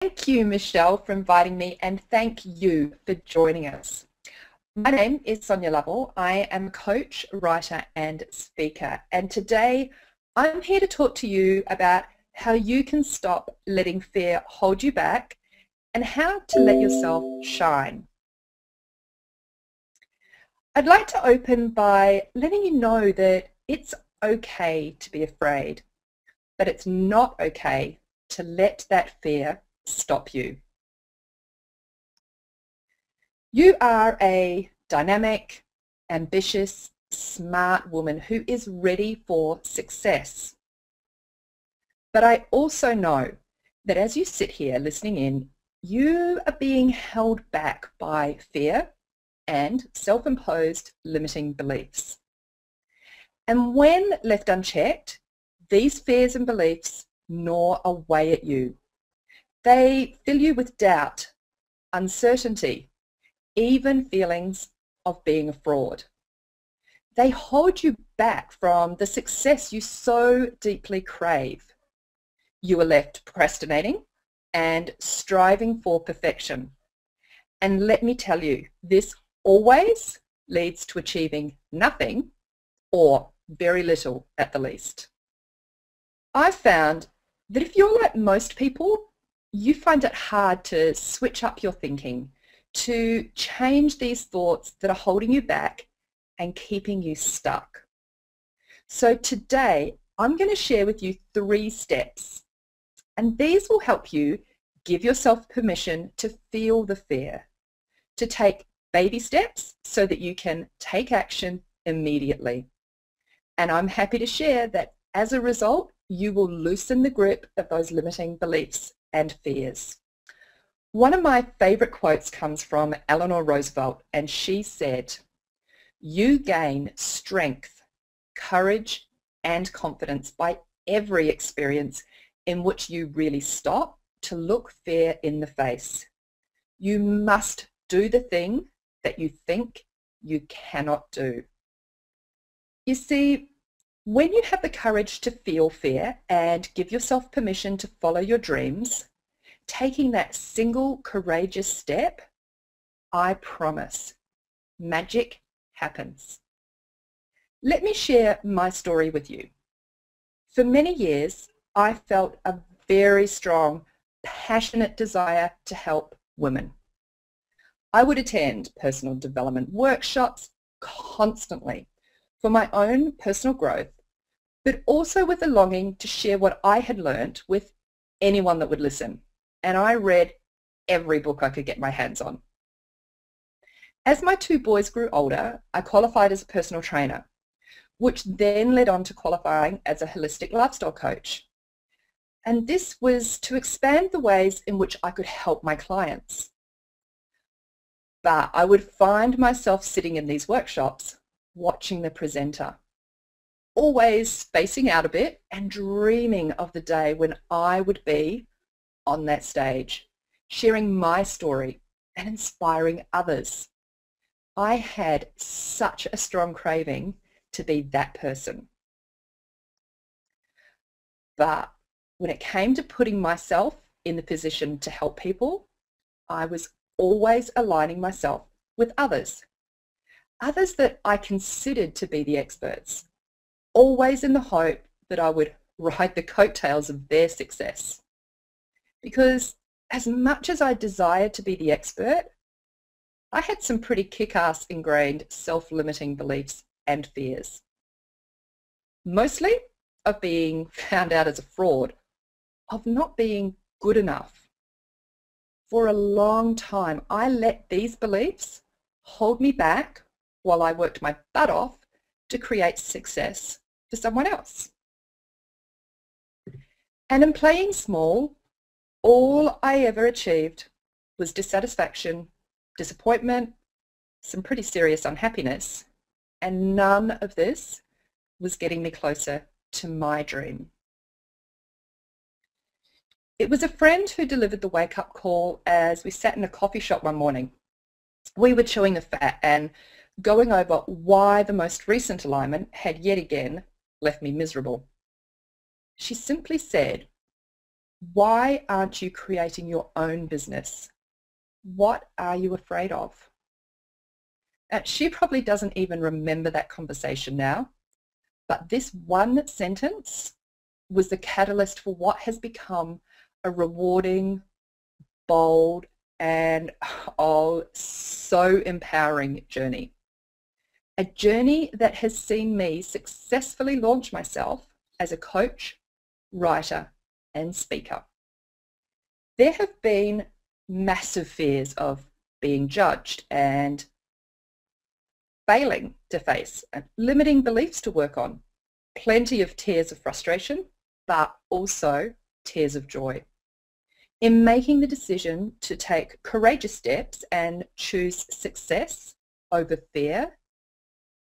Thank you, Michelle, for inviting me, and thank you for joining us. My name is Sonya Lovell. I am a coach, writer, and speaker. And today I'm here to talk to you about how you can stop letting fear hold you back and how to let yourself shine. I'd like to open by letting you know that it's okay to be afraid, but it's not okay to let that fear stop you. You are a dynamic, ambitious, smart woman who is ready for success. But I also know that as you sit here listening in, you are being held back by fear and self-imposed limiting beliefs. And when left unchecked, these fears and beliefs gnaw away at you. They fill you with doubt, uncertainty, even feelings of being a fraud. They hold you back from the success you so deeply crave. You are left procrastinating and striving for perfection. And let me tell you, this always leads to achieving nothing or very little at the least. I've found that if you're like most people, you find it hard to switch up your thinking, to change these thoughts that are holding you back and keeping you stuck. So today, I'm going to share with you 3 steps, and these will help you give yourself permission to feel the fear, to take baby steps so that you can take action immediately. And I'm happy to share that as a result, you will loosen the grip of those limiting beliefs and fears. One of my favorite quotes comes from Eleanor Roosevelt, and she said, "You gain strength, courage, and confidence by every experience in which you really stop to look fear in the face. You must do the thing that you think you cannot do." You see, when you have the courage to feel fear and give yourself permission to follow your dreams, taking that single courageous step, I promise, magic happens. Let me share my story with you. For many years, I felt a very strong, passionate desire to help women. I would attend personal development workshops constantly for my own personal growth, but also with a longing to share what I had learned with anyone that would listen. And I read every book I could get my hands on. As my 2 boys grew older, I qualified as a personal trainer, which then led on to qualifying as a holistic lifestyle coach. And this was to expand the ways in which I could help my clients. But I would find myself sitting in these workshops, watching the presenter, always spacing out a bit and dreaming of the day when I would be on that stage, sharing my story and inspiring others. I had such a strong craving to be that person. But when it came to putting myself in the position to help people, I was always aligning myself with others that I considered to be the experts, always in the hope that I would ride the coattails of their success. Because as much as I desired to be the expert, I had some pretty kick-ass ingrained self-limiting beliefs and fears. Mostly of being found out as a fraud, of not being good enough. For a long time, I let these beliefs hold me back while I worked my butt off to create success for someone else. And in playing small, all I ever achieved was dissatisfaction, disappointment, some pretty serious unhappiness, and none of this was getting me closer to my dream. It was a friend who delivered the wake-up call as we sat in a coffee shop one morning. We were chewing the fat and going over why the most recent alignment had yet again left me miserable. She simply said, Why aren't you creating your own business? What are you afraid of? She probably doesn't even remember that conversation now, but this one sentence was the catalyst for what has become a rewarding, bold, and so empowering journey. A journey that has seen me successfully launch myself as a coach, writer, and speaker. There have been massive fears of being judged and failing to face, and limiting beliefs to work on, plenty of tears of frustration, but also tears of joy. In making the decision to take courageous steps and choose success over fear,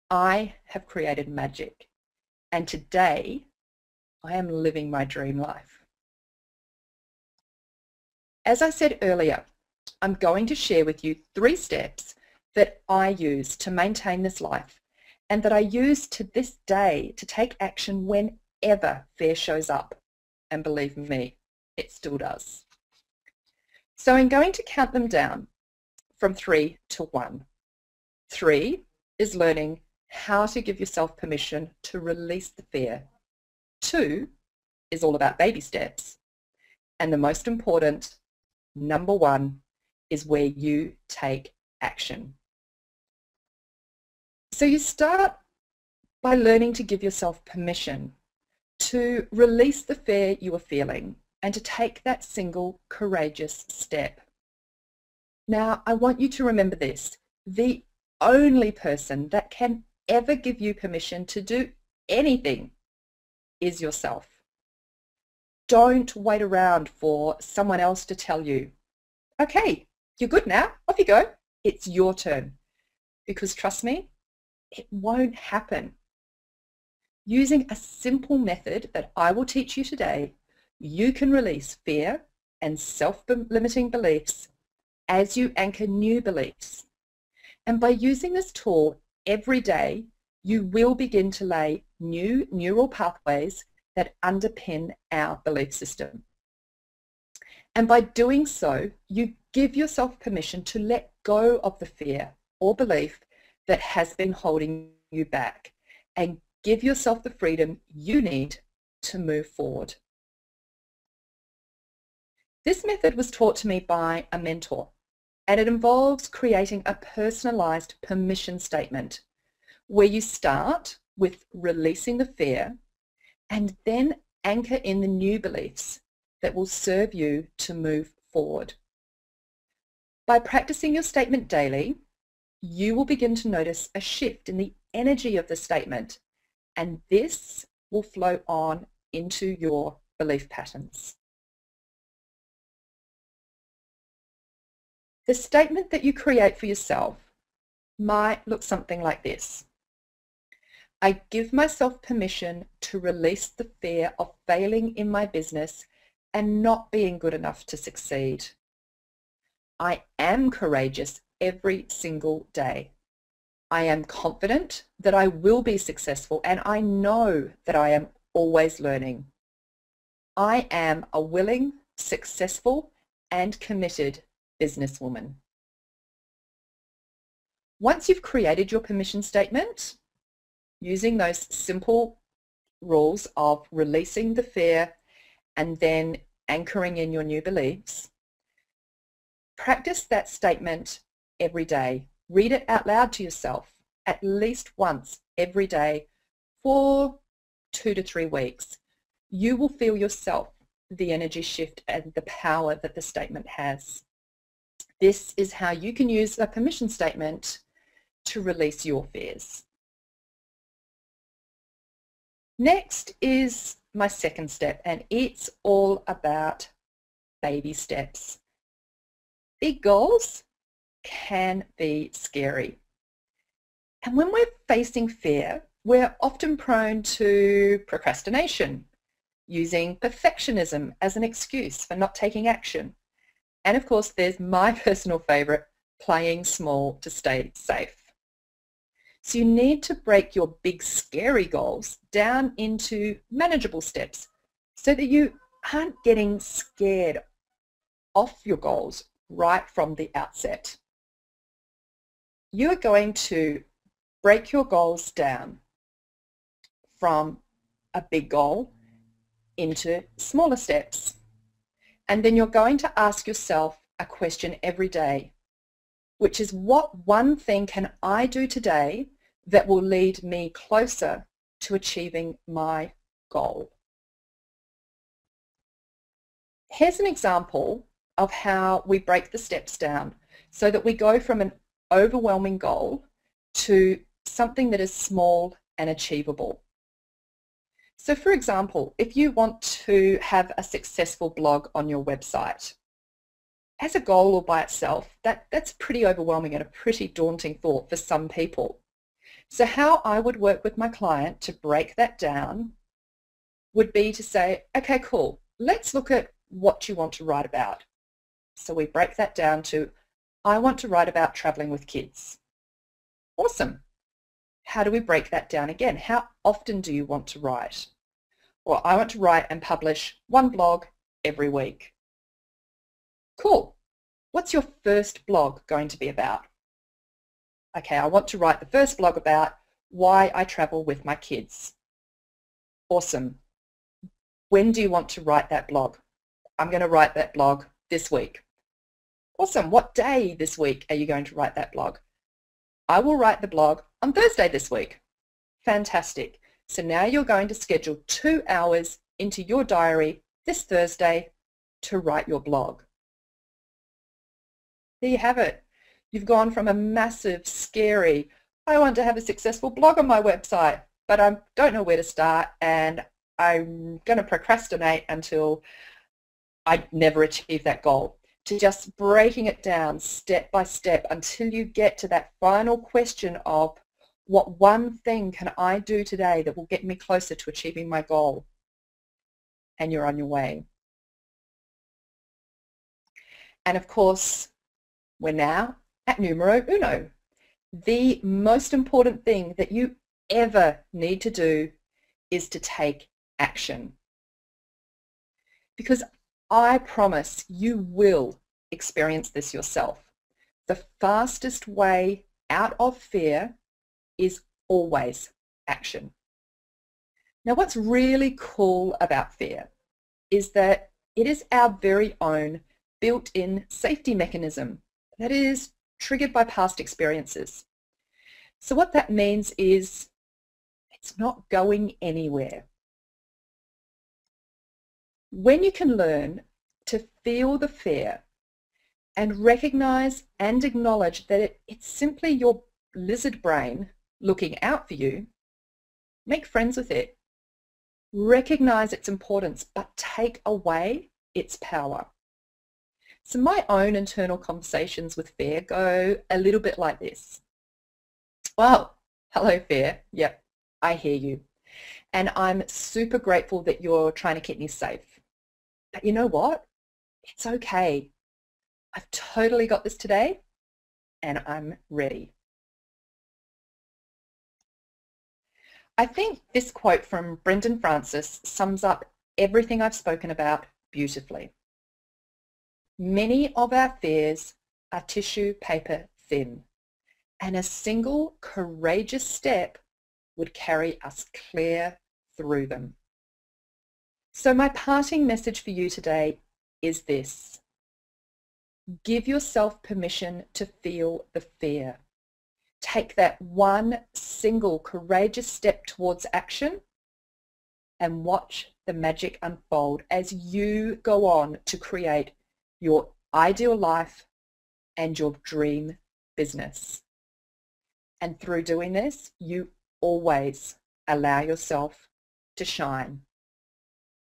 I have created magic, and today I am living my dream life. As I said earlier, I'm going to share with you 3 steps that I use to maintain this life, and that I use to this day to take action whenever fear shows up. And believe me, it still does. So I'm going to count them down from 3 to 1. 3 is learning how to give yourself permission to release the fear. 2 is all about baby steps. And the most important, number 1, is where you take action. So you start by learning to give yourself permission to release the fear you are feeling and to take that single courageous step. Now, I want you to remember this: the only person that can ever give you permission to do anything is yourself. Don't wait around for someone else to tell you, okay, you're good now, off you go. It's your turn. Because trust me, it won't happen. Using a simple method that I will teach you today, you can release fear and self-limiting beliefs as you anchor new beliefs. And by using this tool every day, you will begin to lay new neural pathways that underpin our belief system. And by doing so, you give yourself permission to let go of the fear or belief that has been holding you back, and give yourself the freedom you need to move forward. This method was taught to me by a mentor, and it involves creating a personalized permission statement where you start with releasing the fear and then anchor in the new beliefs that will serve you to move forward. By practicing your statement daily, you will begin to notice a shift in the energy of the statement, and this will flow on into your belief patterns. The statement that you create for yourself might look something like this: I give myself permission to release the fear of failing in my business and not being good enough to succeed. I am courageous every single day. I am confident that I will be successful, and I know that I am always learning. I am a willing, successful, and committed businesswoman. Once you've created your permission statement, using those simple rules of releasing the fear and then anchoring in your new beliefs, practice that statement every day. Read it out loud to yourself at least once every day for 2 to 3 weeks. You will feel yourself the energy shift and the power that the statement has. This is how you can use a permission statement to release your fears. Next is my second step, and it's all about baby steps. Big goals can be scary. And when we're facing fear, we're often prone to procrastination, using perfectionism as an excuse for not taking action. And of course, there's my personal favorite, playing small to stay safe. So you need to break your big scary goals down into manageable steps so that you aren't getting scared off your goals right from the outset. You're going to break your goals down from a big goal into smaller steps. And then you're going to ask yourself a question every day, which is, what one thing can I do today that will lead me closer to achieving my goal? Here's an example of how we break the steps down so that we go from an overwhelming goal to something that is small and achievable. So for example, if you want to have a successful blog on your website, as a goal all by itself, that's pretty overwhelming and a pretty daunting thought for some people. So how I would work with my client to break that down would be to say, okay, cool, let's look at what you want to write about. So we break that down to, I want to write about traveling with kids. Awesome. How do we break that down again? How often do you want to write? Well, I want to write and publish one blog every week. Cool. What's your first blog going to be about? Okay, I want to write the first blog about why I travel with my kids. Awesome. When do you want to write that blog? I'm going to write that blog this week. Awesome. What day this week are you going to write that blog? I will write the blog on Thursday this week. Fantastic. So now you're going to schedule 2 hours into your diary this Thursday to write your blog. There you have it. You've gone from a massive, scary, I want to have a successful blog on my website, but I don't know where to start and I'm going to procrastinate until I never achieve that goal, to just breaking it down step by step until you get to that final question of, what one thing can I do today that will get me closer to achieving my goal? And you're on your way. And of course, we're now at numero uno. The most important thing that you ever need to do is to take action. Because I promise you will experience this yourself. The fastest way out of fear is always action. Now, what's really cool about fear is that it is our very own built-in safety mechanism that is triggered by past experiences. So what that means is it's not going anywhere. When you can learn to feel the fear and recognize and acknowledge that it's simply your lizard brain looking out for you, make friends with it. Recognize its importance, but take away its power. So my own internal conversations with fear go a little bit like this. Well, hello fear. Yep, I hear you. And I'm super grateful that you're trying to keep me safe. But you know what? It's okay. I've totally got this today and I'm ready. I think this quote from Brendan Francis sums up everything I've spoken about beautifully. Many of our fears are tissue paper thin, and a single courageous step would carry us clear through them. So my parting message for you today is this. Give yourself permission to feel the fear. Take that one single courageous step towards action and watch the magic unfold as you go on to create your ideal life and your dream business. And through doing this, you always allow yourself to shine.